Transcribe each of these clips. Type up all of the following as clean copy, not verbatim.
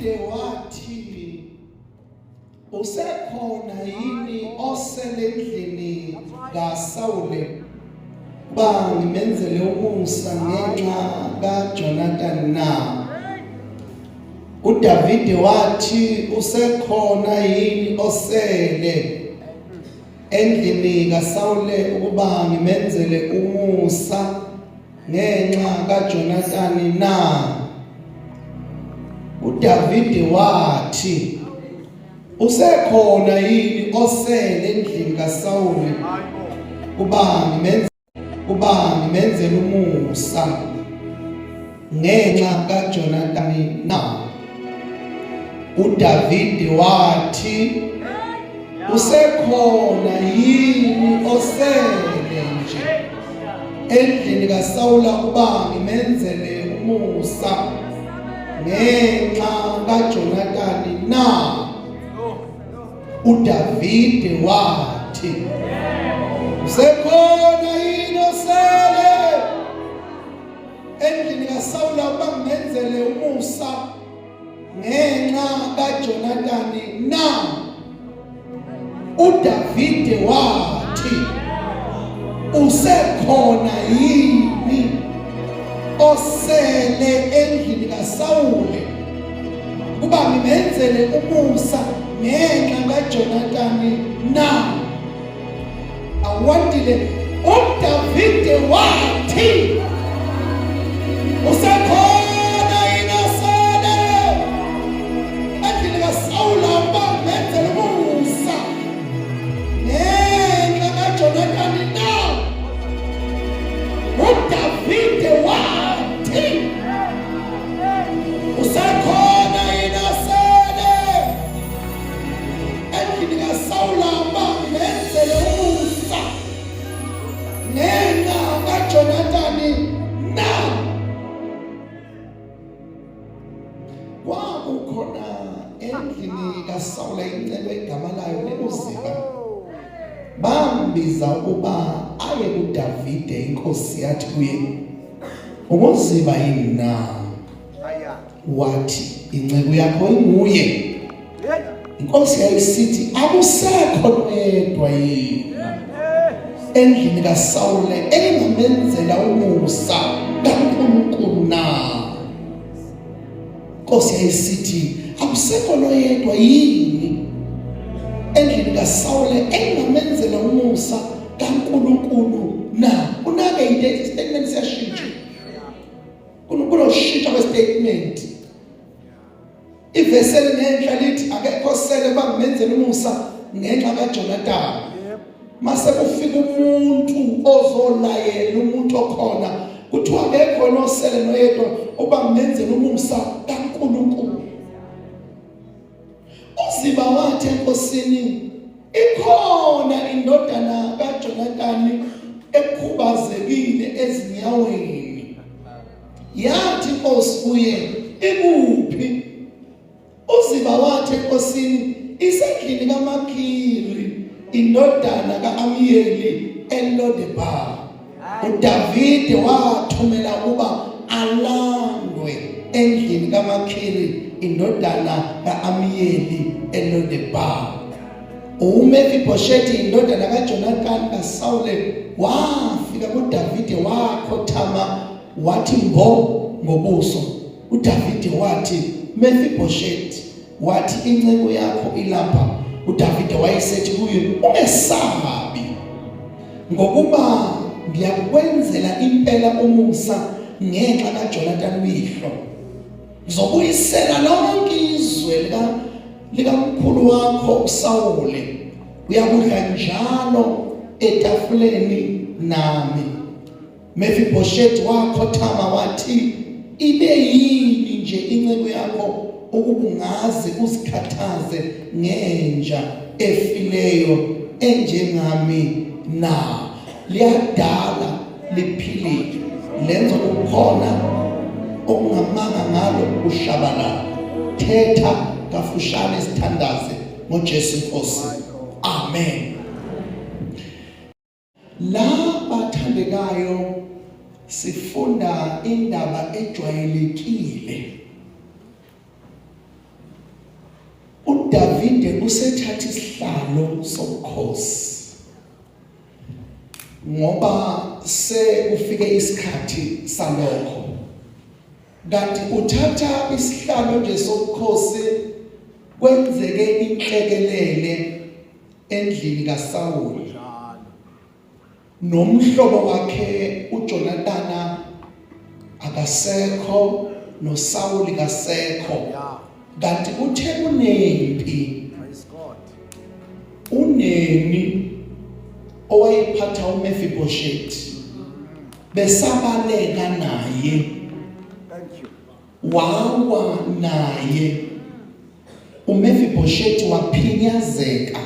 uDavide wathi usekhona yini osele endlini kaSawule ba ngimenzele umusa ngenxa kaJonathan na? uDavide wathi usekhona yini osele endlini kaSawule ukuba ngimenzele umusa ngenxa kaJonathan na? uDavide wathi usekhona yini osele endlini kaSawule kuba ngimenzele umusa ngenxa kaJonathan na? uDavide wathi usekhona yini osele nje endlini kaSawule kuba ngimenzele umusa ngenxa kaJonathan na? uDavide wathi usekhona yini osele endlini kaSawule kuba ngimenzele umusa ngenxa kaJonathan na? uDavide wathi usekhona yini osele endlini kaSawule kuba ngimenzele umusa ngenxa kaJonathan na? awandile uDavide wathi usekhona yini osele endlini kaSawule kuba ngimenzele umusa ngenxa kaJonathan na? uDavide wathi usekhona yini osele endlini kaSawule kuba ngimenzele umusa ngenxa kaJonathan na? kwakukhona endlini kaSawule incebo igama layo leUziba. Bambiza ukuba aye kuDavide, inkosi yathi kuye uMuziba yini na? wathi inceku yakho inguye. Inkosi yayisithi akusekho noyedwa yena endlini kaSawule engamenzela umusa kaNkulunkulu na? Inkosi yayisithi akusekho noyedwa yini endlini kaSawule engamenzela umusa kaNkulunkulu na? Unake into statement siyashintsha. Kunoshintsha kwestatement. Ivesi lenhla lithi akekho osele bangimenzela umusa ngenxa kaJonathan. Mase kufika umuntu ozolayela umuntu okhona kuthiwa akekho nosele noyedwa obangimenzela umusa kaNkulunkulu. uZiba wathi enkosini ikhona indodana kaJonathan ekhubazekile ezinyaweni. Yathi inkosi kuye ikuphi? uZiba wathi enkosini isendlini kaMakhiri indodana kaAmiyeli eLodebar. uDavide wathumela ukuba alandwe endlini kaMakhiri indodana kaAmiyeli eLodebar. uMefibhoshethi indodana kaJonathan kaSawule wafika kuDavide wakhothama wathi mbo ngobuso. uDavide wathi Mefibhoshethi, wathi inceku yakho ilapha. uDavide wayesethi kuye ungesabi ngokuba ngiyakwenzela impela umusa ngenxa kaJonathan uyihlo. Ngizobuyisela lonke izwe likamkhulu wakho uSawule. Uyakudla njalo etafuleni nami. Mefibhoshethi wakhothama wathi ibe yini nje inceku yakho ukubungaze uzikhathaze ngenja efileyo enjengami na? Liyadala liphilile lenza ukukhona okungamanga ngalo ushabalala. Thetha kafushane sithandaze ngoJesu Nkosi. Amen. La bathandekayo sifunda indaba ejwayelekile uDavide usethatha isihlalo sobukhosi ngoba sekufike isikhathi salokho. Kanti uthatha isihlalo nje sobukhosi kwenzeke inhlekelele endlini kaSawuli. Nomhlobo wakhe uJonathana akasekho, noSawuli kasekho. Kanti uthe kunempi, unemi owayiphatha uMefiboshethi besabaleka naye, wawa naye. uMefiboshethi waphinyazeka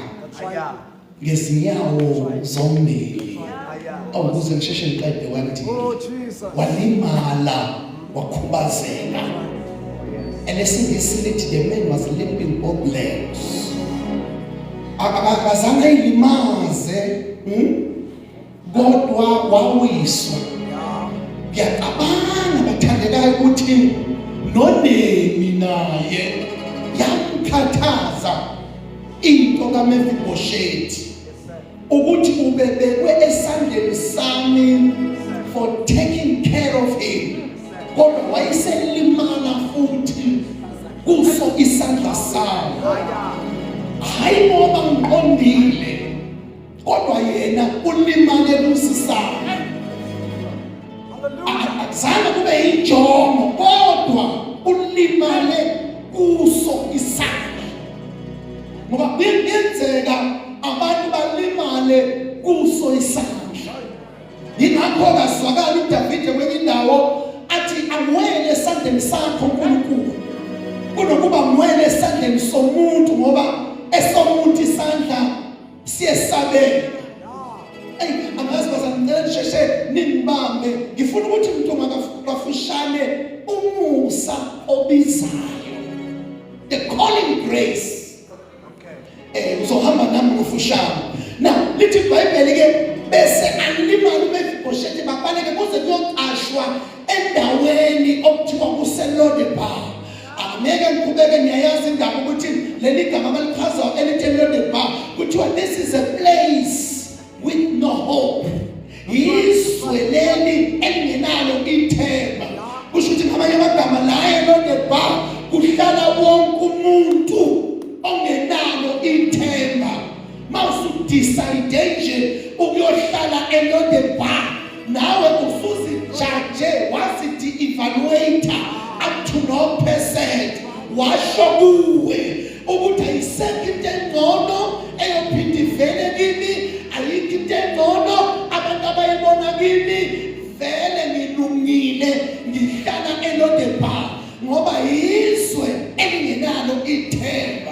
ngezinyawo zombili. Awukuze ngisheshe ngiqede wathi walimala, wakhubazeka. And esingesithi the man was limping both legs. Akazange ilimaze, kodwa wawiswa. Ngiyacabanga bathandekayo ukuthi nonemi naye yamkhathaza into kaMefiboshethi ukuthi ubebekwe esandleni sami for taking care of him, kodwa wayeselimala futhi kuso isandla sami. Hayi ngoba ngiqondile, kodwa yena ulimale kusisana. Akuzange kube injongo, kodwa ulimale kuso isandla. Ngoba kuyenzeka abantu balimale kuso isandla. Yingakho kaswakala uDavide kwenye indawo athi amwele esandleni sakho uNkulunkulu kunokuba mwele esandleni somuntu, ngoba esomuntu isandla siyesabeka. Angazi bazangicela nisheshe nibambe. Ngifuna ukuthi umuntu makafushane umusa obizayo, the calling grace. Uzohamba nami ngofushane. Now lithi iBhayibheli ke bese alimala uMefiboshethi babaleke kuze kuyoqashwa endaweni okuthiwa kuseLodebar. Angeke ngiqhubeke niyayazi indaba ukuthi leli gama abalichazayo elithi Lodebar kuthiwa this is a place with no hope. Izwe leli elingenalo ithemba. Kusho ukuthi ngamanye amagama la eLodebar kuhlala wonke umuntu ongenalo ithemba. Mawusudecide nje ukuyohlala eLodebar, nawe usuzijaje wasithi-evaluator up to no percent. Washo kuwe ukuthi ayisekho into engcono eyophinda ivele kimi, ayikho into engcono abantu abayibona kimi. Vele ngilungile ngihlala eLodebar ngoba izwe elingenalo ithemba.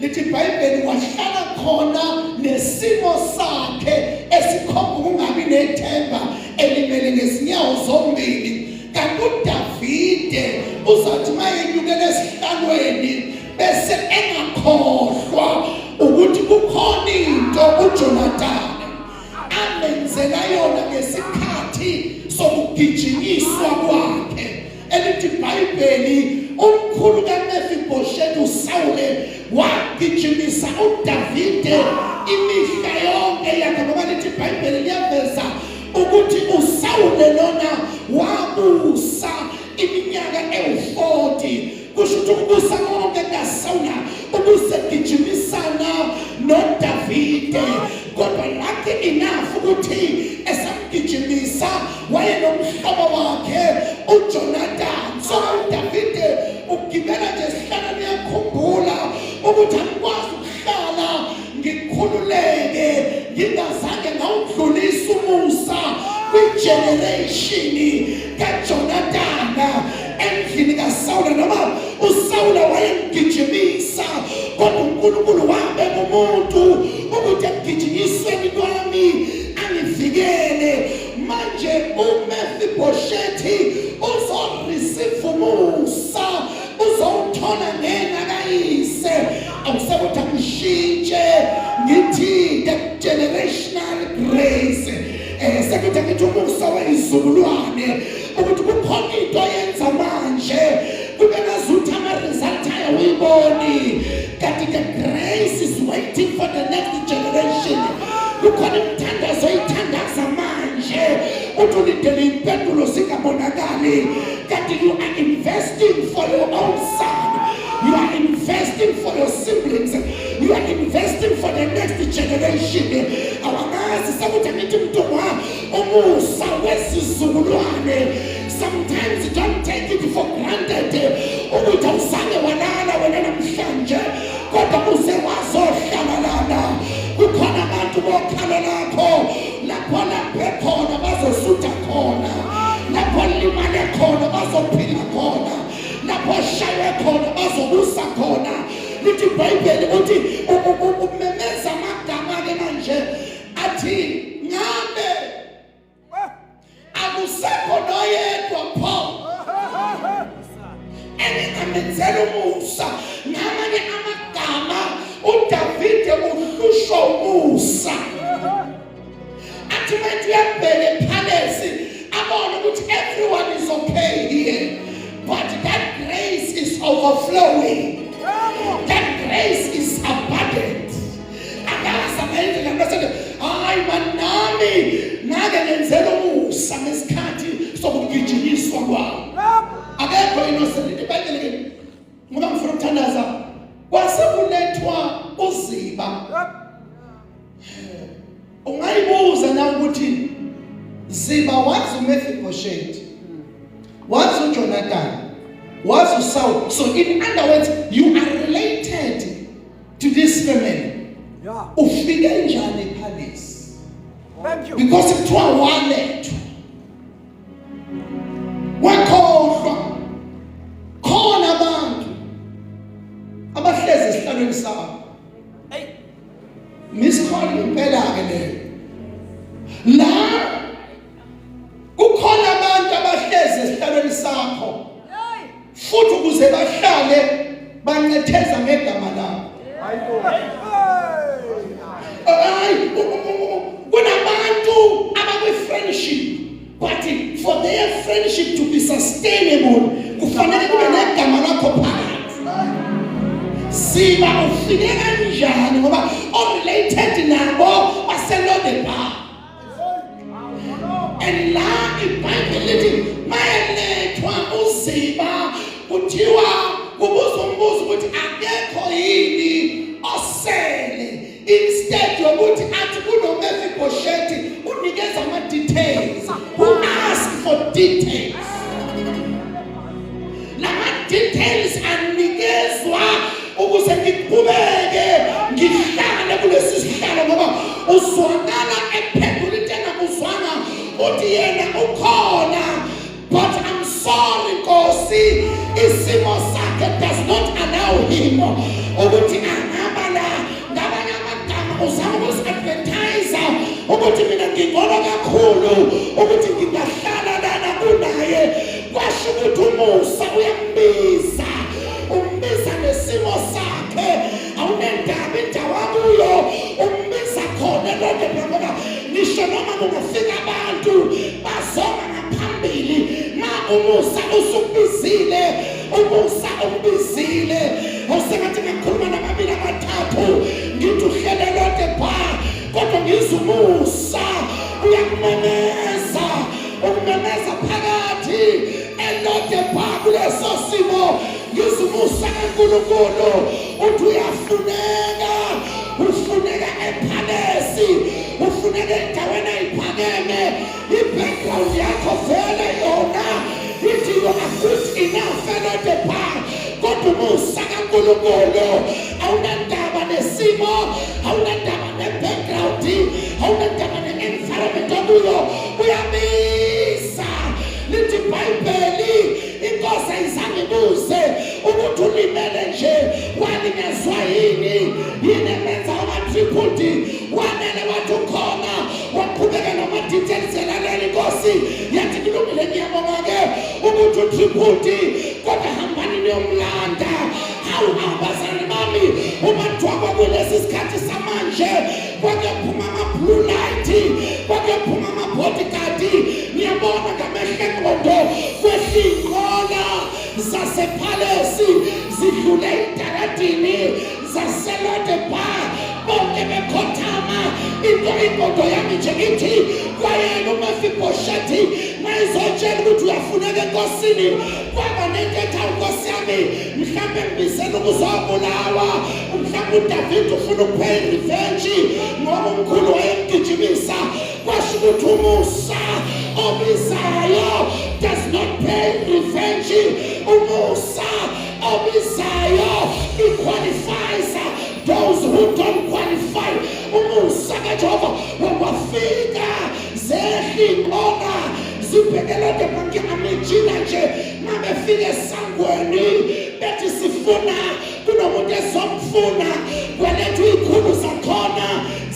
Lithi iBhayibheli wahlala khona nesimo sakhe esikhomba ukungabi nethemba, elimele ngezinyawo zombili. Kanti uDavide uzathi mayenyukela esihlalweni bese engakhohlwa ukuthi kukhona into uJonathani amenzela yona ngesikhathi sokugijinyiswa kwakhe. Elithi iBhayibheli umkhulu kaMefiboshethi uSawule wagijimisa uDavide imihla yonke yakhe, ngoba lithi iBhayibheli liyaveza ukuthi uSawule lona wabusa iminyaka ewu-40. Kusho ukuthi ukubusa konke kaSawule ubusegijimisana noDavide, kodwa lakhe enough ukuthi esamgijimisa wayenomhlobo wakhe uJonathani. So uDavide ugibela nje esihlala niyakhumbula ukuthi angikwazi ukuhlala ngikhululeke ngingazange ngawudlulisa umusa kwigeneration kaJonathana endlini kaSawule. Noma uSawule wayemgijimisa, kodwa uNkulunkulu wabeka umuntu ukuthi ekugijinyisweni kwami angivikele. Manje uMefiboshethi uzoreceive umusa, uzowuthola ngena kayise. Awusekuthi angishintshe ngithi the generational grace, sekuthi ngithi umusa weyizululwane, ukuthi kukhona into yenza manje kube ngazuthi ama-result ayawe awuyiboni. Kanti the grace is waiting for the next generation. Kukhona imthandazo oyithandaza manje utulindele impendulo zingabonakali. Kanti you are investing for your own son, you are investing for your siblings, you are investing for the next generation. Awamazi sakuthi ngithi mntwana umusa wesizukulwane. Sometimes don't take it for granted ukuthi awusange walala wena namhlanje kodwa uze wazohlabalana. Kukhona abantu bokhala lakho lapho khona bazosutha khona, lapho limale khona bazophila khona, lapho shaye khona bazobusa khona. Lithi iBhayibheli uthi umemeza amagama ke manje athi ngabe akusekho noyedwa pho engamenzela umusa. Ngamanye amagama uDavide uhlushwa umusa. Athi manje uyabheka phansi abona ukuthi everyone is okay here, but that grace is overflowing. That grace is abundant. Akasabenze ngamase hayi manami ngake ngenzela umusa ngesikhathi sokugijinyiswa kwawo. Akekho innocent iBhayibheli ngoba ngifuna ukuthandaza kwasekulethwa uZiba. Ungayibuza na ukuthi Ziba wazi uMephibosheth, wazi uJonathan, wazi uSaul. So in other words, you are related to this family. Ufike njani ePalace? Thank you. Because kuthiwa walethwa wakhohlwa khona abantu abahlezi esihlalweni sabo. Miscall impela ke leyo. La kukhona abantu abahlezi esihlalweni sakho futhi ukuze bahlale bancetheza ngegama lakho. Kunabantu abakwi-friendship, but for their friendship to be sustainable kufanele kube negama lakho phakathi. Ziba ufike kanjani ngoba related nabo baseLodebar. And la iBhayibheli lithi mayelethwa uZiba kuthiwa kubuza umbuzo ukuthi akekho yini osele. Instead yokuthi athi kunoMephibosheth unikeza ama-details, who asked for details. Lama details anikezwa ukuze ngikubeke ngihlale kulesi sihlalo ngoba uzwakala ephendula into engakuzwanga uthi yena ukhona. But I'm sorry Nkosi, isimo sakhe does not allow him ukuthi angaba la ngabanye amagama uzama ukusi-advertise ukuthi mina ngingcono kakhulu ukuthi ngingahlala lana kunaye. Kwasho ukuthi umusa uyambiza, umbiza nesimo sakhe, awunendaba indawo akuyo, umbiza khona lonke ngoba ngisho noma kungafika abantu bazoma ngaphambili ma umusa usukubizile, umusa ukubizile. Awusengathi ngikhuluma namabili amathathu ngithi uhlele Lodebar kodwa ngizwa umusa uyakumemeza, ukumemeza phakathi eLodebar kuleso simo. Ngizwa umusa kaNkulunkulu uthi uyafuneka, ufuneka ePhalesi, ufuneka endaweni eyiphakeme. I-background yakho vele yona ithi you are good enough eLodebar, kodwa umusa kaNkulunkulu awunandaba nesimo, awunandaba ne-background, awunandaba ne-environment okuyo, uyabiza. Lithi iBhayibheli inkosi ayizange ibuze ukuthi ulimele nje walinyazwa yini emenza ama-triple D, wanele wathi ukhona waqhubeka nama-details elalela inkosi yathi kulungile ngiyabonga-ke ukuthi u-triple D kodwa hambani niyomlanda. Hawu abazali bami, umadwaba kulesi sikhathi samanje kwakuyaphuma ama-blue light, kwakuyaphuma ama-bodyguard. Ngiyabona ngamehlo engqondo kwehla iy'nqola zasePhalesi zidlule idala ezigadini zaseLodebar bonke bekhothama inkodo yami nje ithi kwayena uMefibhoshethi mayizotshela ukuthi uyafuneka enkosini kwaba nentetha inkosi yami mhlawumbe ngibizela ukuzobulawa mhlawumbe uDavide ufuna ukupay revenge ngoba umkhulu wayemgijimisa kwasho ukuthi umusa obizayo does not pay revenge umusa obizayo qualifies those who don't qualify umusa kaJehova wafika zehlingona zibhekelele bonke amejina nje mabefike esangweni bethi sifuna kunomuntu ezomfuna kwelethu ikhulu zakhona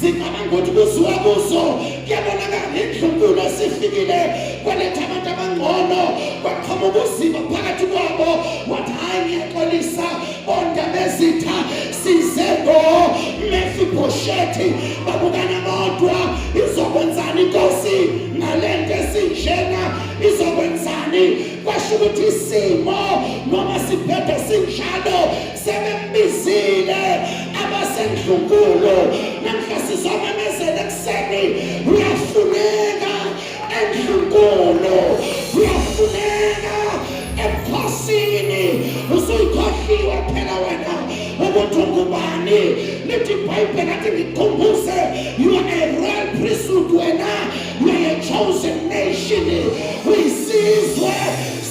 zicabanga ukuthi kuziwa kuzo kuyabonakala inhlungulo sifikile kwelethu abantu abangcono kwaqhamuka uzima phakathi kwabo wathi hayi ngiyaxolisa bonke bezitha size ngoMefibhoshethi babukana bodwa izokwenzani inkosi ngalento esinjena izokwenzani kwasho ukuthi isimo noma siphethe sinjalo sebembizile abasendlungulo namhla sizomemezela ekuseni uyafuneka endlungulo uyafuneka ebukhosini usuyikhohliwe phela wena ukuthi ungubani lithi iBhayibheli athi ngikukhumbuze you are a royal priesthood wena you are a chosen nation uyisizwe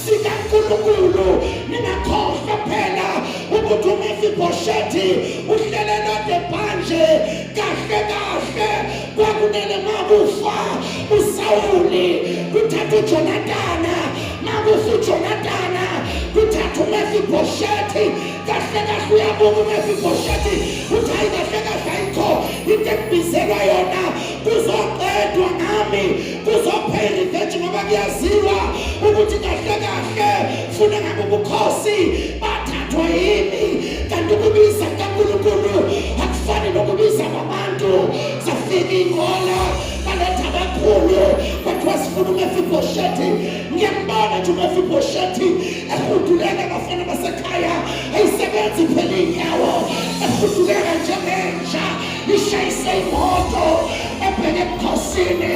sikaNkulunkulu ningakhohlwa phela ukuthi uMefibhoshethi uhlele Lodebar nje kahle kahle kwakunele makufa uSawuli kuthatha uJonathana makufa uJonathana kuthatha uMefibhoshethi kahle kahle uyabuka uMefibhoshethi uthi hayi kahle kahle ayikho into ekubizelwa yona kuzoqedwa nami kuzopay revenge ngoba kuyaziwa ukuthi kahle kahle funa ngabe ubukhosi bathathwa yimi kanti ukubiza kaNkulunkulu akufani nokubiza kwabantu safika ingola baletha abakhulu bathiwa sifuna uMefibhoshethi ngiyambona nje uMefibhoshethi ehuduleka abafana basekhaya ayisebenzi phela inyawo ehuduleka njengenja ishayise imoto ebheke ebukhosini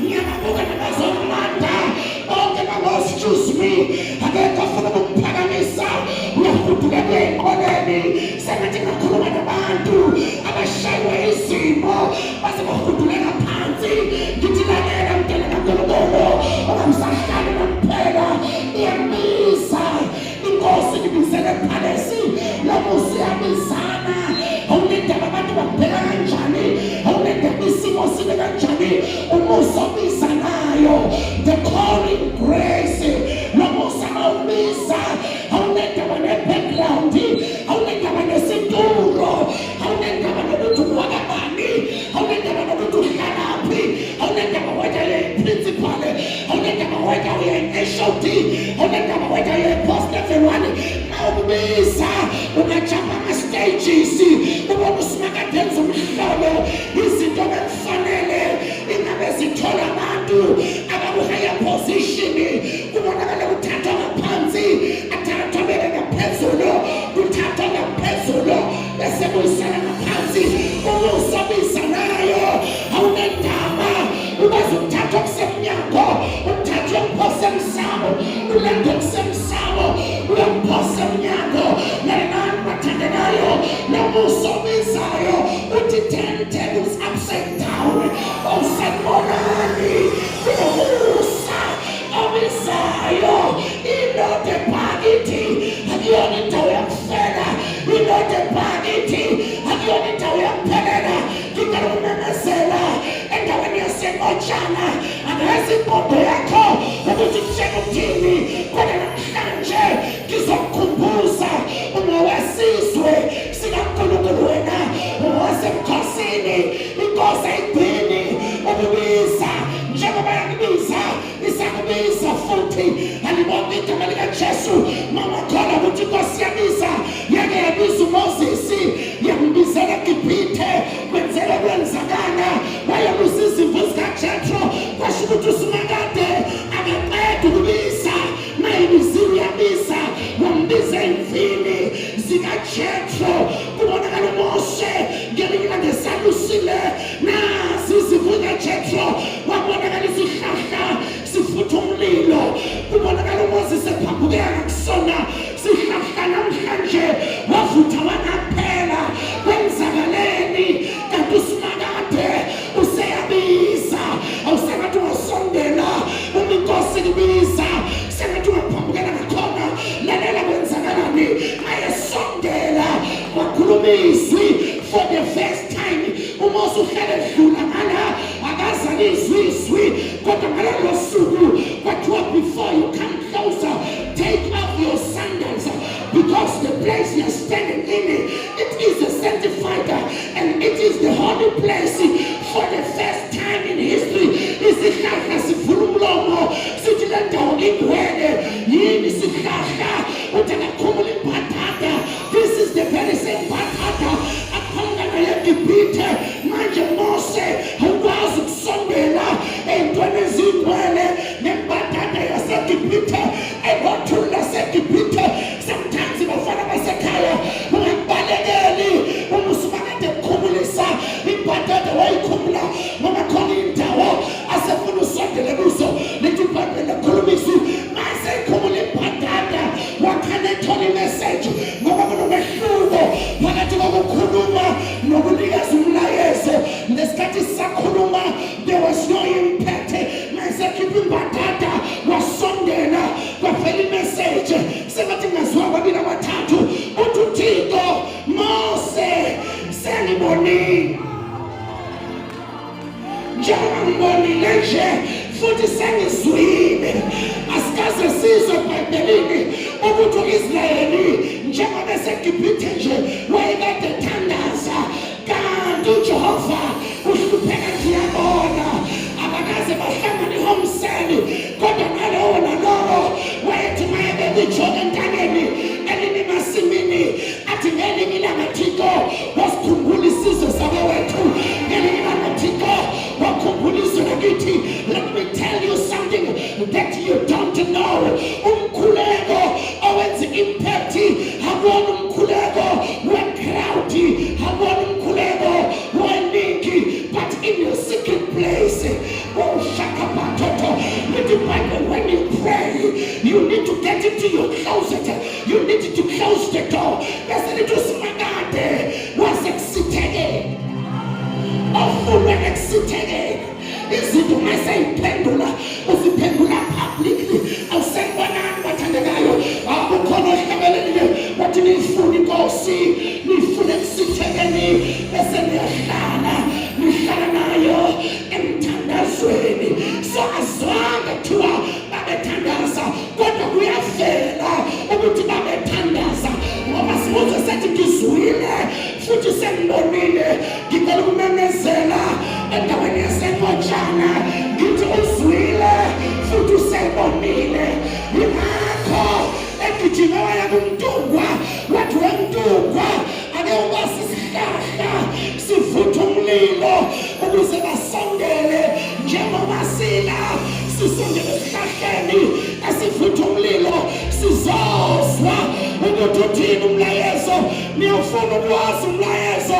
ngiyamabuka nabazomlanda bonke excuse me akekho afuna ukuphakamisa uyahuduleka ey'nqoleni sengathi ngakhuluma nabantu abashaywa izimo base bahuduleka phansi ngithi lalela mntwana kaNkulunkulu ungamsahlali nomphela iyambiza inkosi ngibizele phalesi lomusa uyabizana awunendaba abantu bakubheka kanjani awunendaba isimo sibe kanjani umusa obizanayo the calling grace lomusa awubiza awunendaba ne-background awunendaba nesituro awunendaba nokuthi uwakabani awunendaba nokuthi uhlalaphi awunendaba whether you're a principal awunendaba whether you're an HOD awunendaba whether you're a post everyone awubiza ungajamba ama-stages ubona usimakadeli zomhlolo izinto bekufanele ingabe zithola abantu abakuhaya position kubonakala kuthathwa ngaphansi athathwa beke ngaphezulu kuthathwa ngaphezulu bese kuyisala ngaphansi umusa obizanayo awunendaba ubaze ukuthathwa kusemnyango uthathwe kuphose emsamo ulandwe kusemsamo uyakuphose emnyango nalenani bathandanayo nomusa obizayo uthi 10 tables upside down awusanibonani kunomusa obizayo iLodebar ithi akuyona indawo yakufela iLodebar ithi akuyona indawo yakuphelela ngicela ukumemezela endaweni yaseNgotshana angazi inqondo yakho ukuthi kusheka ukuthini kodwa namhlanje ngizokukhumbuza wesizwe sikaNkulunkulu wena wasemkhosini inkosi ayigcini ukubiza njengoba yakubiza isakubiza futhi alibonke igama likaJesu noma khona ukuthi inkosi yabiza yake yabiza uMoses yakubizela eGibhithe kwenzela kwenzakala wayabuza izimvu zikaJethro kwasho ukuthi uSimakade akaqeda ukubiza mayibiziwe yabiza wambiza emvini zikaJethro Jethro kubonakala uMose ngelinye ngesalusile nasi sivuka Jethro wabonakala isihlahla sifutha umlilo kubonakala uMoses ephambukela ngakusona sihlahla namhlanje wavutha wanaphela kwenzakaleni kanti usimakade useyabiza awusengathi wasondela uMinkosi kubiza sengathi waphambukela ngakhona lalela kwenzakalani ayesondela wakhuluma izwi for the first time uMose uhlale edlula ngala akazali izwi kodwa ngalelo suku kwathiwa before you come closer take off your sandals because the place you're standing in it is a sanctified and it is the holy place for the first time in history isihlahla sivula umlomo sithi le ndawo ingcwele yini isihlahla utakakhumula impatata this is the very same patata akhonga nayeGibhithe manje Mose awukwazi ukusondela ey'ntweni ezingcwele nempatata yaseGibhithe egothula laseGibhithe sometimes bafana basekhaya ungakubalekeli umusubakade kukhumulisa impatata wayikhumula ngoba khona indawo asefuna usondele kuzo lithi ibhayibheli likhuluma izwi mase ikhumula impatata wakhane ethola imessage ngoba kunomehluko phakathi kokukhuluma nokunikeza umlayezo ngesikhathi sisakhuluma there was no impact mase khipha impatata wasondela kwaphela imessage sengathi ngaziwa kwabili abathathu uthi uThixo Mose sengibonile ngibonile nje futhi sengizwile asikaze sizwe eBhayibhelini ukuthi uIsrayeli njengoba eseGibhithe nje wayekade ethandaza kanti uJehova uhlupheka ngiyabona abakaze bahlangana ihomseli kodwa ngalowo nalowo wayethi mayebekujoka entangeni elinimasimini athi ngelinye ilanga Thixo wasikhumbula isizwe sabawethu ngelinye ilanga Thixo wakhumbula izwe lakithi let me tell you something that you don't know umkhuleko owenza impact habona umkhuleko we-crowd habona umkhuleko weningi but in your secret place oh shakabatoto with the Bible when you pray you need to get into your closet you need to close the door bese lithi usimakade wasekutheke ofuna ekutheke izinto masayiphendula uziphendula publicly awusenibonani bathandekayo akukhona ohlabelelile wathi nifuna inkosi nifuna ekuthekeni bese niyahlala nihlala nayo emthandazweni so azwanga kuthiwa babethandaza kodwa kuyavela ukuthi babethandaza ngoba sibuze sethi ngizwile futhi sengibonile ngicela ukumemezela endaweni yaseMotshana ngithi uzwile futhi usebonile yingakho egijime waya kuMntungwa wathi weMntungwa ake ubasi isihlahla sivutha umlilo ukuze basondele njengoba sila sisondele esihlahleni asivutha umlilo sizozwa ukuthi uthini umlayezo niyofuna ukwazi umlayezo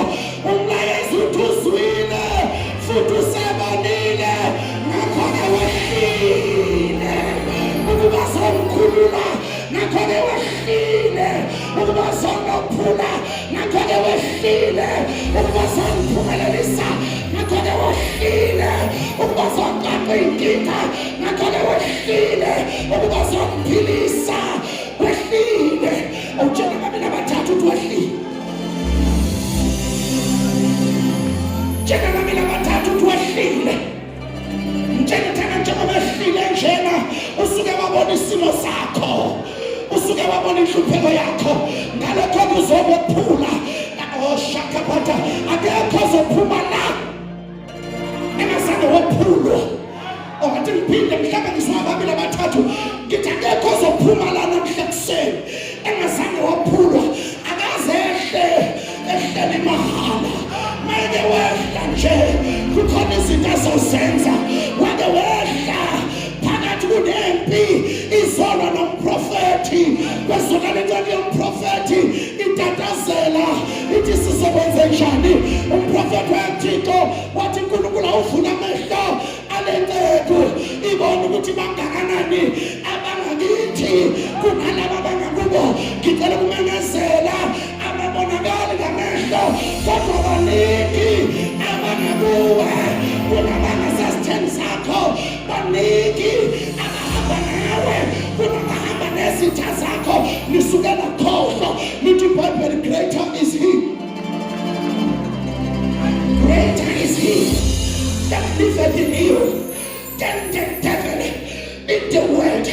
uthi uzwile futhi usebonile nakhona wehlile ukuba somkhulula nakhona wehlile ukuba sonophula nakhona wehlile ukuba somphumelelisa nakhona wehlile ukuba sonqaqa inkinga nakhona wehlile ukuba somphilisa wehlile utshela babili abathathu ukuthi wehlile tshela babili abathathu ukuthi wehlile njengethana njengoba ehlile njena usuke wabona isimo sakho usuke wabona inhlupheko yakho ngalokho kuzobophula oshakapata akekho ozophuma la engazange wophulwa owathi ngiphinde mhlawumbe ngizwa babili abathathu ngithi akekho ozophuma la namhla kuseni engazange wophulwa akaze ehlele mahala mayeke wehla nje kukhona izinto azozenza wake wehla phakathi kunempi izolwa nomprofethi kwezona lento yomprofethi itatazela wenze njani. Umprofeti wathixo wathi uNkulunkulu awuvula amehlo alenceku ibona ukuthi bangakanani abangakithi kunalaba abangakubo. Ngicela ukumemezela ababonakali ngamehlo kodwa baningi abangakuwe kunabangasasitheni sakho, baningi abahamba nawe kunabahamba nezitha zakho. Nisukela khohlwa nithi iBhayibheli, greater is he, greater is he that liveth in you than the devil in the world.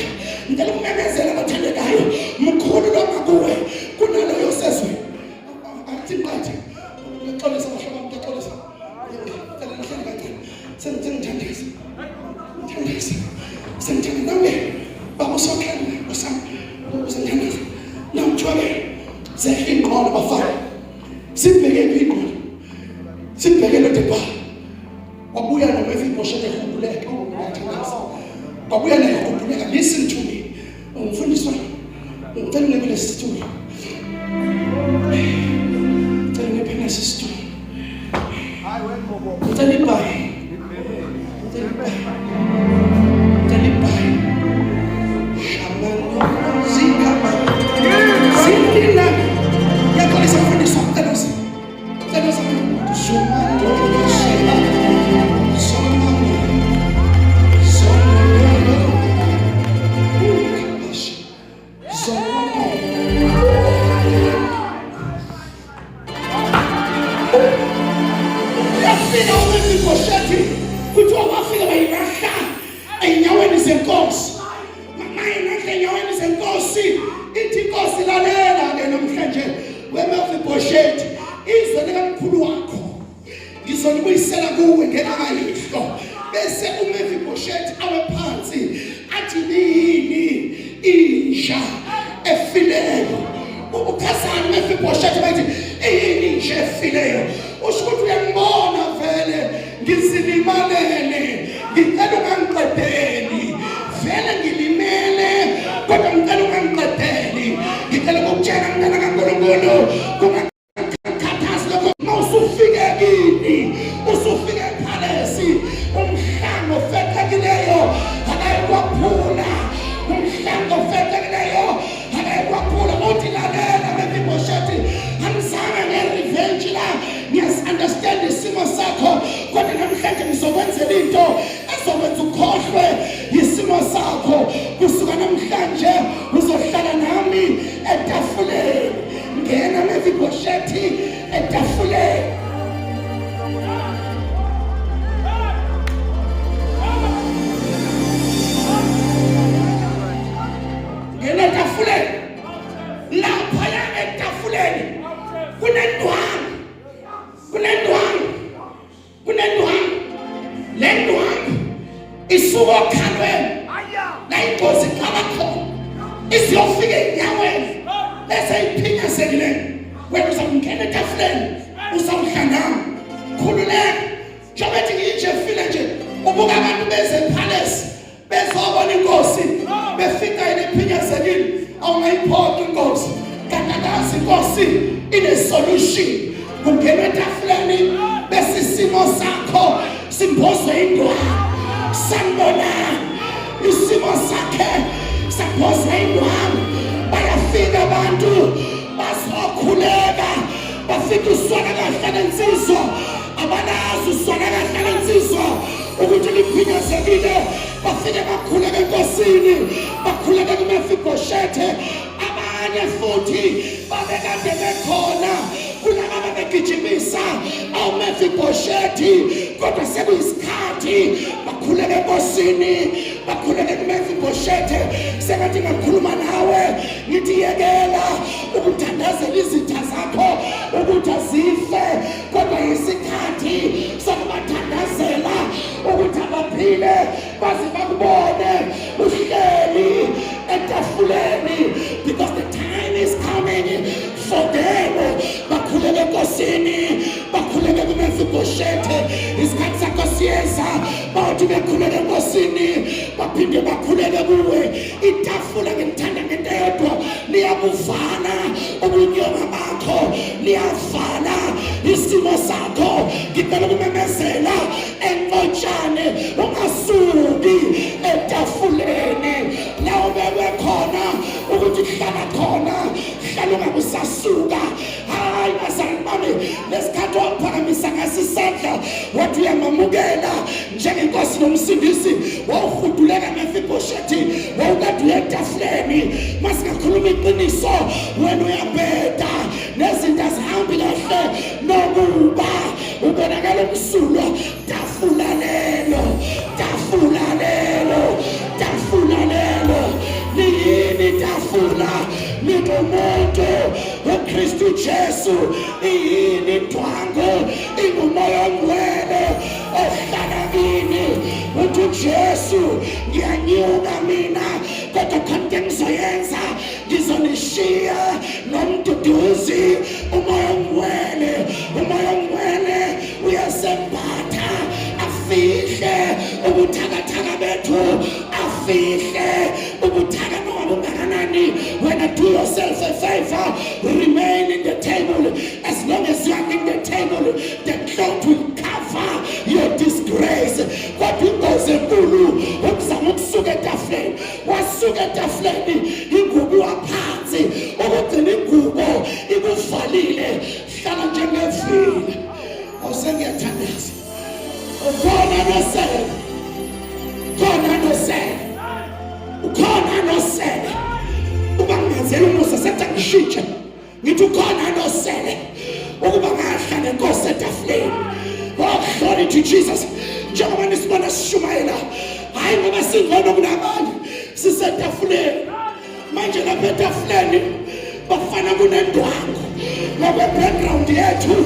Ngicela ukumemezela abathandekayo, mkhulu lo ngakuwe kunaloyo sezwe. Athi qathi ngixolisa bahlobo, ngixolisa ngicela nihlale kancane. Sengithandisa sengithanda nawe baba usokhela usami usengithandisa namthwale sehinqola bafana sibheke iphiko sibheke lo deba wabuya noMefiboshethi ekhululeka wabuya naye ekhululeka. Listen to me, umfundiswa ngicela ngibele sisituli, ngicela ngiphele sisituli, ngicela ibhayi, ngicela ibhayi, ngicela ibhayi shamana zikama zindina yakolisa umfundiswa ngicela Somando shema somando yafika uMefiboshethi kuthiwa wafika bayirahla enyaweni zenkosi. Mama enyaweni zenkosi ithi inkosi lalela-ke namhlanje weMefiboshethi, izwe likamkhulu wakho ngizolibuyisela kuwe ngenakayihlo. Bese uMefiboshethi awe phansi athi yini inja efileyo. Ubukhazana uMefiboshethi bathi yini inja efileyo. Usho ukuthi uyangibona vele ngizilimalele, ngicela ungangiqedeli vele ngilimele kodwa ngicela ungangiqedeli. Ngicela ukutshela mntana kaNkulunkulu usufike kini, usufike ePhalesi, umhlanga ofethekileyo akayikwaphula, umhlanga ofethekileyo akayikwaphula. Uthi lalela Mefiboshethi, angizange nge-revenge la, ngiyazi-understand isimo sakho kodwa namhlanje ngizokwenzela into ezokwenza ukhohlwe isimo sakho. Kusuka namhlanje uzohlala nami etafuleni. Ngena Mefiboshethi etafuleni. Ngena etafuleni. Laphaya etafuleni kunendwangu. Le ndwangu isuka okhalweni la inkosi iqala khona iziyofika enyaweni bese iphinyesekile. Wena uzawungena etafuleni uzawuhlangana khululeka njengoba nje file nje ubuka abantu beze ePhalesi bezobona inkosi befika iphinyesekile. Awungayiphoqa inkosi kanti inkosi ine solution. Ungena etafuleni bese isimo sakho simbozwe indwangu. Sanibona isimo sakhe simbozwe indwangu. Bayafika abantu bazokhuleka bafika usona kahle lensizwa abanazi usona kahle lensizwa ukuthi liphinyesekile. Bafike bakhuleka enkosini, bakhuleka kuMefiboshethi. Abanye futhi babekade bekhona kulaba begijimisa uMefiboshethi kodwa sekuyisikhathi bakhuleka enkosini, bakhuleka kuMefiboshethi. Sengathi ngakhuluma nawe ngithi yekela ukuthandazela izitha zakho ukuthi azife kodwa yisikhathi sokubathandazela ukuthi abaphile baze bakubone uhleli etafuleni, because the time is coming for them. Bakhuleka enkosini, bakhuleka kuMefiboshethi. Isikhathi sakho siyeza bathi bekhuleka enkosini baphinde bakhuleke kuwe. Itafula ngithanda ngento eyodwa liyabuvala ubunyoma bakho, liyavala isimo sakho ngicela ukumemezela encotshane ungasuki etafuleni la ubekwe khona ukuthi hlala khona hlala ungabusasuka. Hayi bazalwane bami, lesikhathi waphakamisa ngasisandla wathi uyamamukela njengenkosi nomsindisi, wawuhuduleka Mefiboshethi, wawukade uya etafuleni. Masingakhuluma iqiniso, wena uyabheda nezinto azihambi kahle nokuba ubonakala umsulwa. Tafula lelo, tafula lelo, tafula lelo liyini tafula litumuntu uKristu Jesu. Iyini dwangu, ingumoya ongcwele ohlala kini. Uthi Jesu ngiyanyuka mina, kodwa khona engizoyenza, ngizonishiya nomduduzi. Umoya ongcwele, umoya ongcwele uyasembatha afihle ubuthakathaka bethu, afihle ubuthaka noma bungakanani. When I do yourself a favor, remain in the table. As long as you are in the table, the cloth will cover your disgrace. Kodwa ingozi enkulu ukuzama ukusuka etafuleni, wasuka etafuleni ingubo waphansi, ukugcina ingubo ikuvalile. Hlala njengevili. Awusengiyathandaza. Ukhona nosele, ukhona nosele, ukhona nosele. Uba ngenzela umusa sethi ngishintshe ngithi ukhona nosele ukuba ngahla nenkosi etafuleni. Oh, glory to Jesus. Njengoba nisibona sishumayela, hayi ngoba singcono kunabanye, sisetafuleni manje. Lapha etafuleni bafana kunendwangu, ngoba background yethu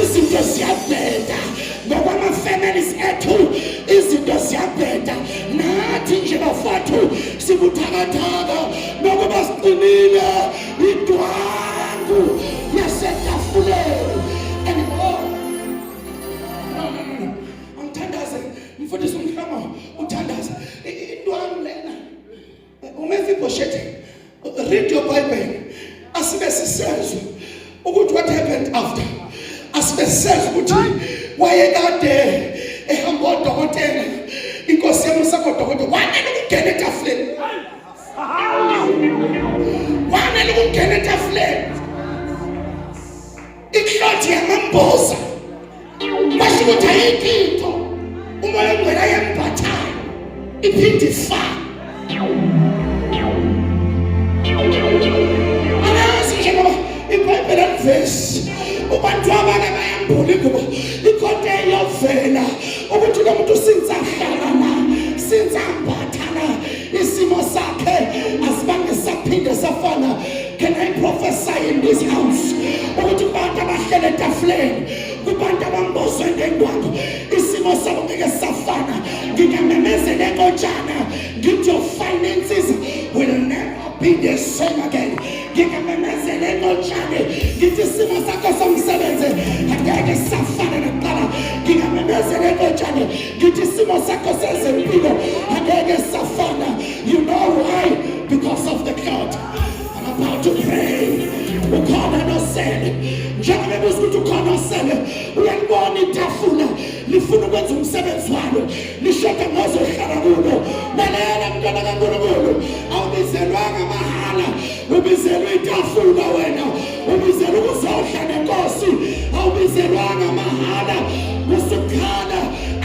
izinto ziyabheda, ngoba ama-families ethu izinto ziyabheda. Nathi nje bafowethu sibuthakathaka nokuba siqinile idwangu yasetafuleni. And no, angithandaze mfundisi umhlamo, uthandaze indwangu lena. uMefiboshethi, read your Bible, asibe sisezwe ukuthi what happened after. Asibe sisezwe ukuthi wayekade ehamba odokotela, inkosi yamusa kodokotela, wanele ukungena etafuleni, wanele ukungena etafuleni. Iklothi yamamboza basho ukuthi ayikho umoya ongcwele yembathayo iphinde ifana. Alazi nje ngoba iBhayibheli livesi ubantu abake bayambula ngoba ikhonto eyovela ukuthi lo muntu sinzahlala na, sinzambathana isimo sakhe asibange saphinde safana. Can I prophesy in this house ukuthi kubantu abahlele etafuleni, kubantu abambozwe ngengwangu, isimo sabo ngeke safana. Ngingamemezela enkotshana ngithi your finances will never be the same again. Ngingamemezela enkotshana ngithi isimo sakho somsebenzi angeke safana nakuqala. Ngingamemezela enkotshana ngithi isimo sakho sezempilo angeke safana. You know why? Because of the cloud. I'm about to pray. Ukhona nosele, njengoba besukuthi ukhona nosele, uyalibona itafula lifuna ukwenza umsebenzi walo, lishoda ngozohlala kulo. Lalela mntwana kaNkulunkulu, awubizelwanga mahala, ubizelwe itafula wena, ubizelwe ukuzohlala nenkosi, awubizelwanga mahala. Usukhala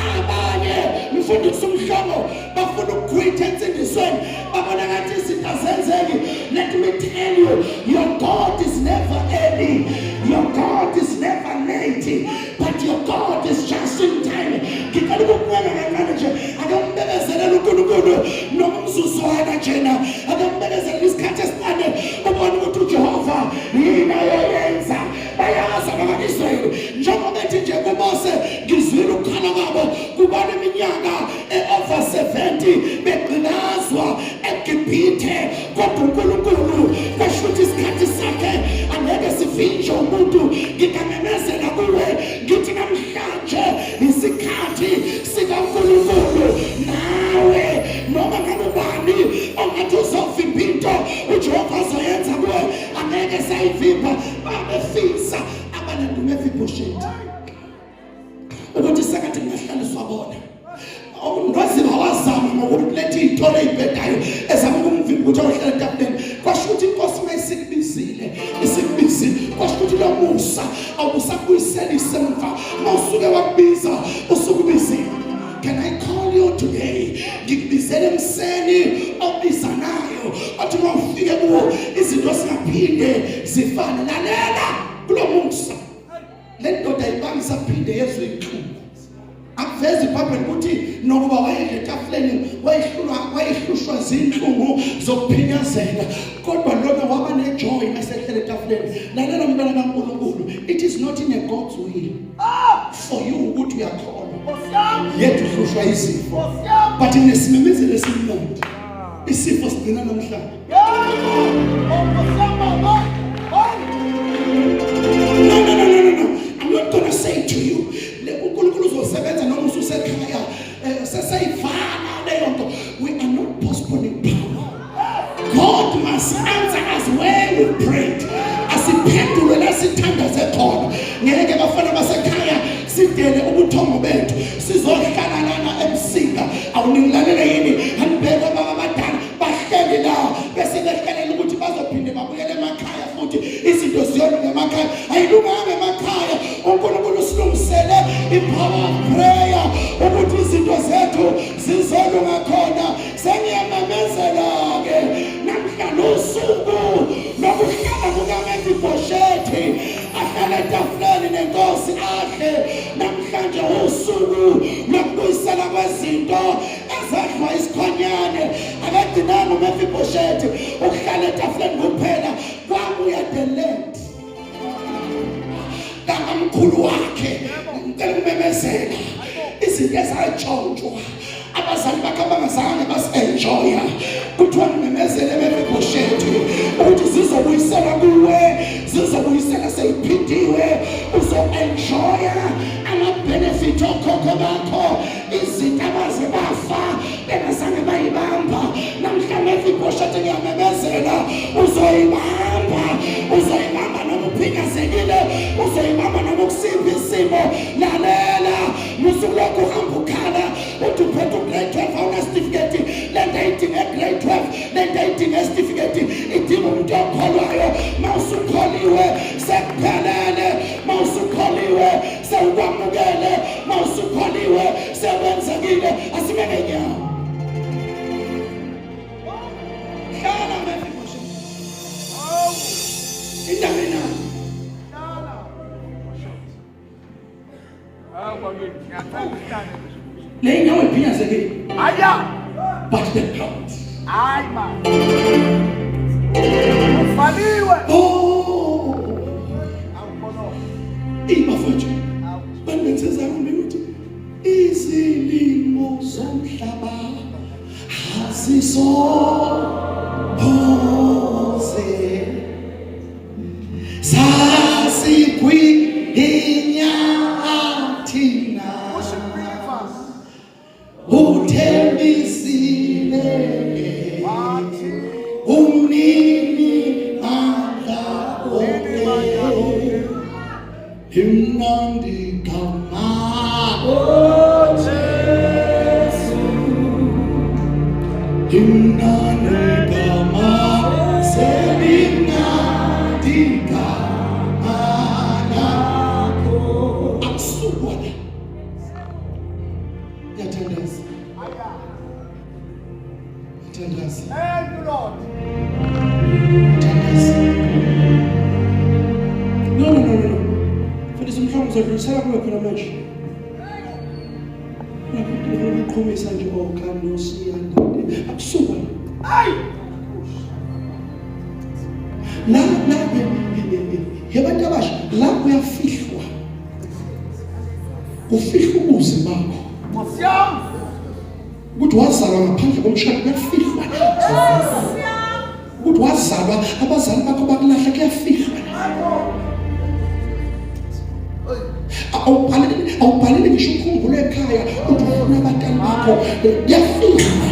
abanye mfundisi umhlobo bafuna ukukhwitha ensindisweni, babona ngathi izinto azenzeki. Let me tell you, your God is never early, your God is never late, but your God is just in time. Ngicela ukukumela kancane nje, akambekezelela uNkulunkulu noma umzuzwana njena, akambekezelela isikhathi esincane ubone ukuthi uJehova yini ayenza. Bayazi abakaIsrayeli njengoba bethi nje kuMose, ngizwile ukukhala kwabo kubona iminyaka over 70 begcinazwa eGibhithe, kodwa uNkulunkulu bashuthi isikhathi sakhe angeke sivinje umuntu. Ngingamemezela kuwe ngithi namhlanje isikhathi sikaNkulunkulu. Nawe noma ngubani ongathi uzovimba into uJehova azoyenza kuwe, angeke sayivimba. Babefisa abanendu Mefiboshethi uMefiboshethi ukuthi sekathi ngahlaliswa bona ndoziba wazama ngokuletha izithole ezibhedayo ezama ukumvimba ukuthi awuhlala etafuleni kwasho ukuthi inkosi mayisikubizile kwasho ukuthi lo Musa awusabuyisela isemva mawusuke wakubiza usukubizile. Can I call you today? Ngikubizele emseni obizanayo athi mawufike kuwo izinto singaphinde zifane lalela kulo Musa le ndoda ayibangisa phinde yezwe inhlungu akuveza iBhayibheli ukuthi nokuba wayedla etafuleni wayehlushwa zinhlungu zokuphinyazela kodwa lona waba nejoy masehlele etafuleni. Lalela mntwana kaNkulunkulu, it is not in a God's will for you ukuthi uyakholwa yethu uhlushwa izifo but inesimemezelo esimnandi isifo sigcina namhlanje. No. I'm not gonna say to you uNkulunkulu uzosebenza noma ususekhaya sesayivana leyo nto. We are not postponing power. God must answer us when we pray. Asiphendule lasithandaze khona. Ngeke bafana basekhaya sidele ubuthongo bethu sizohlala lana emsinga. Awunilalela yini hanibeka baba badala bahleli la bese behlelela ukuthi bazophinde babuyele emakhaya futhi izinto ziyolunga emakhaya. Ayilunganga emakhaya. uNkulunkulu usilungisele ipower of prayer ukuthi izinto zethu zizolunga khona. Sengiyamemezela ke namhlanje usuku lokuhlala kukaMefiboshethi ahlala etafuleni nenkosi ahle. Namhlanje usuku lokubuyisela kwezinto ezadlwa isikhonyane. Akadinanga uMefiboshethi ukuhlala etafuleni kuphela kwabuya the land kamkhulu wakhe ngicela ukumemezela izinto ezatshontshwa abazali bakhe abangazange basi-enjoya kuthiwa ngimemezele eMefiboshethi ukuthi zizobuyisela kuwe zizobuyisela seyiphindiwe uzo-enjoya ama-benefit okhokho bakho izinto abaze bafa bengazange bayibamba. Namhla Mefiboshethi ngiyamemezela uzoyibamba noma uphinyazekile uzoyibamba noma ukusiphi isimo. Lalela musuku lokhu uhamba ukhala uthi uphethe ugrade 12 awunasitifiketi lento ayidinga egrade 12 lento ayidinga esitifiketi idinga umuntu okholwayo. Mawusukholiwe sekuphelele mawusukholiwe sewukwamukele mawusukholiwe sekwenzekile. Asimeme nyawo hlala Mefiboshethi indaba nayo le nyawo iphinyazekile but the heart ufaliwe ibafethu banenzeza ukuthi izilimo zomhlaba azisophoze sasikwiinyathina uthembisile umnini mandla wonke imnandi kama Jesu imnandi kama selimnandi kama lakho akusukwana yathandaza yathandaza. Thank you, Lord. No. Fundisa umhlongo uzodlulisela kuwe khona manje. Uqhumisa nje okhanosiyanda. Akusuka. Hayi. La yabantu abasha la kuyafihlwa. Ufihlwa ubuze bakho. Mafiyam. Ukuthi wazalwa ngaphandle komshado kuyafihlwa. Ukuthi wazalwa abazali bakho bakulahla kuyafihlwa. Awubhalele ngisho ukhumbulo ekhaya ukuthi ufuna abantwana bakho kuyafihlwa.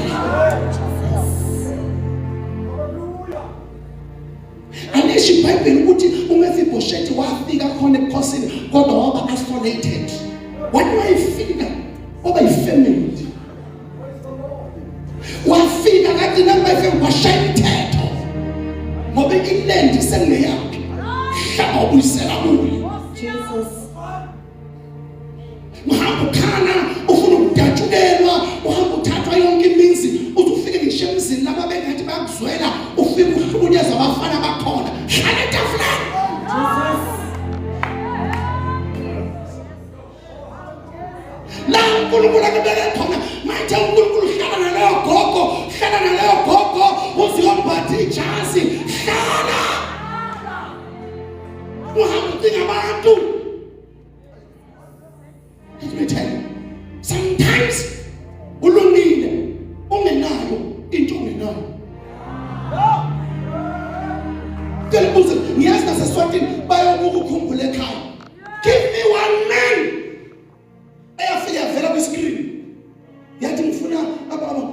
Anesho iBhayibheli ukuthi uMefiboshethi uMefiboshethi wafika khona ebukhosini kodwa waba isolated. Wathi wayefika waba yifamily. Wafika kathi namayifamily washaya imithetho. Ngoba iland isengeyakhe. Hlaba ubuyisela kuyo. Jesus. Mahamba khana ufuna ukudatshukelwa, uhamba uthathwa yonke imizi, uthi ufike ngisho emzini laba bengathi bayakuzwela, ufike uhlukunyezwa abafana bakhona. Hlala etafuleni. Jesus. La uNkulunkulu akubeke khona, manje uNkulunkulu hlala naleyo gogo, uziyombatha ijazi, hlala. Uhamba udinga abantu. Let me tell you, sometimes ulungile ungenayo into ongenayo. Ngiyalibuza ngiyazi naseSwatini bayobuka ukukhumbula ekhaya. Give me one man eyafika vela kwi-screen. Yathi ngifuna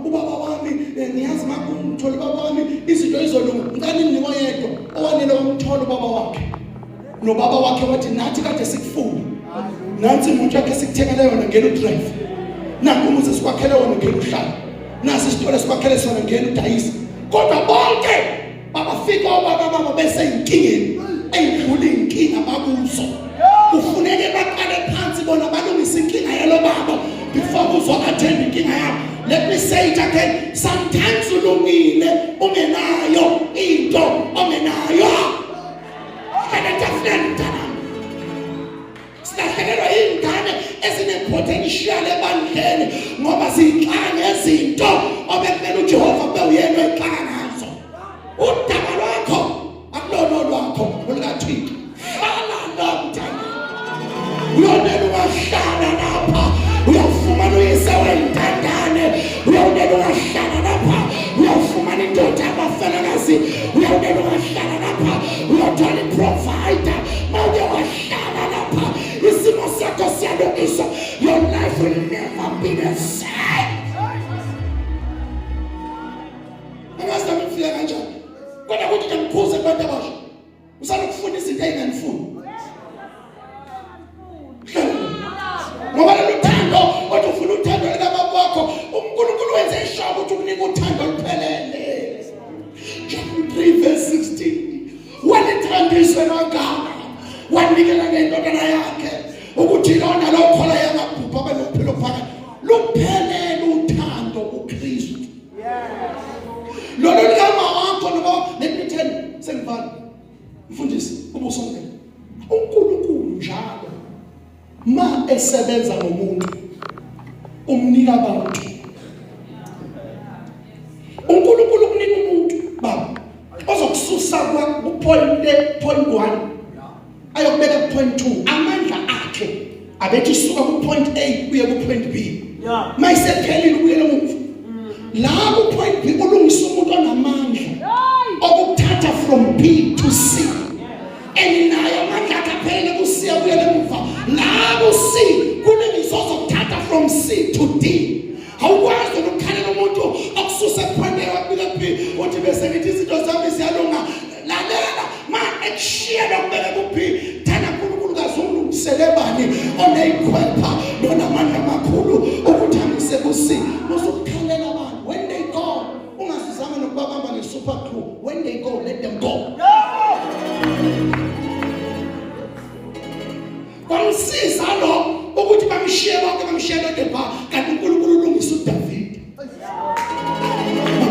ubaba wami, ngiyazi makumthola ubaba wami izinto izolunga. Ngani ninoyedwa owanele umthola ubaba wakhe. Nobaba wakhe wathi nathi kade sikufuna. Nansi umuntu wakhe sikuthengele yona ngeke udrive. Nakho umuzi sikwakhele wona ngeke uhlala. Nasi isitolo sikwakhele sona ngeke udayisa. Kodwa bonke babafika obaba bese inkingeni. Eyidlula inkinga bakuzo. Kufuneke baqale phansi bona balungise inkinga yalo baba before kuzoattend inkinga yabo. Let me say it again. Sometimes ulungile ungenayo into ongenayo. Silahlekelwa ingane ezine-potential ebandleni ngoba ziyixanga ezinto obekumele uJehova kube uyena oyixanga ngazo. Udaba lwakho akulona lwakho olukaThixo. Hlala nomntana. Uyonela ungahlala lapha. Uyafumana uyise wentandane. Uyonela ungahlala lapha. Uyafumana indoda yabafelakazi. Uyonela ungahlala lapha. Uyothola i-provider. Mawuke wahlala lapha. Isimo sakho siyalungiswa. Your life will never be the same. Angazi ngifika kanjani. Kodwa kuthi ngiphuze abantu abasha. Usalokufunda izinto enganifuni. Ngoba luthando kodwa ufuna uthando likaBaba wakho. uNkulunkulu wenze ishobo ukuthi ukunika uthando luphelele. John 3:16. Walithandiswe nogama. Wanikela ngendodana yakhe ukuthi lona lokhola yamabhubha benokuphila phakathi. Luphelele uthando kuKristu. Lolo ligama wakho ngoba let me tell you sengivana. Mfundisi ubuso ngeke. uNkulunkulu njalo ma esebenza ngomuntu umnika abantu. uNkulunkulu kunika umuntu baba ozokususa ku-point 1 ayokubeka ku-point 2 amandla akhe abethi suka ku-point A uye ku-point B. Mayisephelile ubuyele emuva. La ku-point B ulungisa umuntu onamandla okuthatha from B to C. Naye amandla akhe aphele ku-C ubuyele emuva. La ku-C kulungisa ozokuthatha from C to D. Awukwazi ukukhalela umuntu okususa ku-point A wabika ku-B uthi bese ngithi izinto zami ziyalunga. Lalela ma ekushiya lokubeka ku-B thana uNkulunkulu kazungulungisele bani oneyikhwepha nonamandla amakhulu ukuthi angise ku-C. Uzokukhalela abantu when they go ungasizama nokubabamba nge-super glue. When they go let them go. Kwamsiza lo ukuthi bamshiye bonke bamshiye lodeba kanti uNkulunkulu ulungisa uDavid.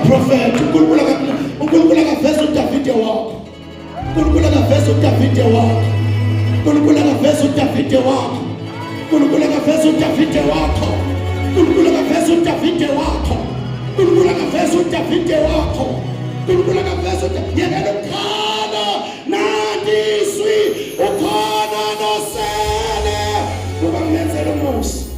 Prophet uNkulunkulu akaveza uDavid wakho. uNkulunkulu akaveza uDavid wakho. uNkulunkulu akaveza uDavid wakho. uNkulunkulu akaveza uDavid wakho. uNkulunkulu akaveza uDavid wakho. uNkulunkulu akaveza uDavid wakho. uNkulunkulu akaveza yena ukhona nandiswi ukhona nosele ubamenzela umusa.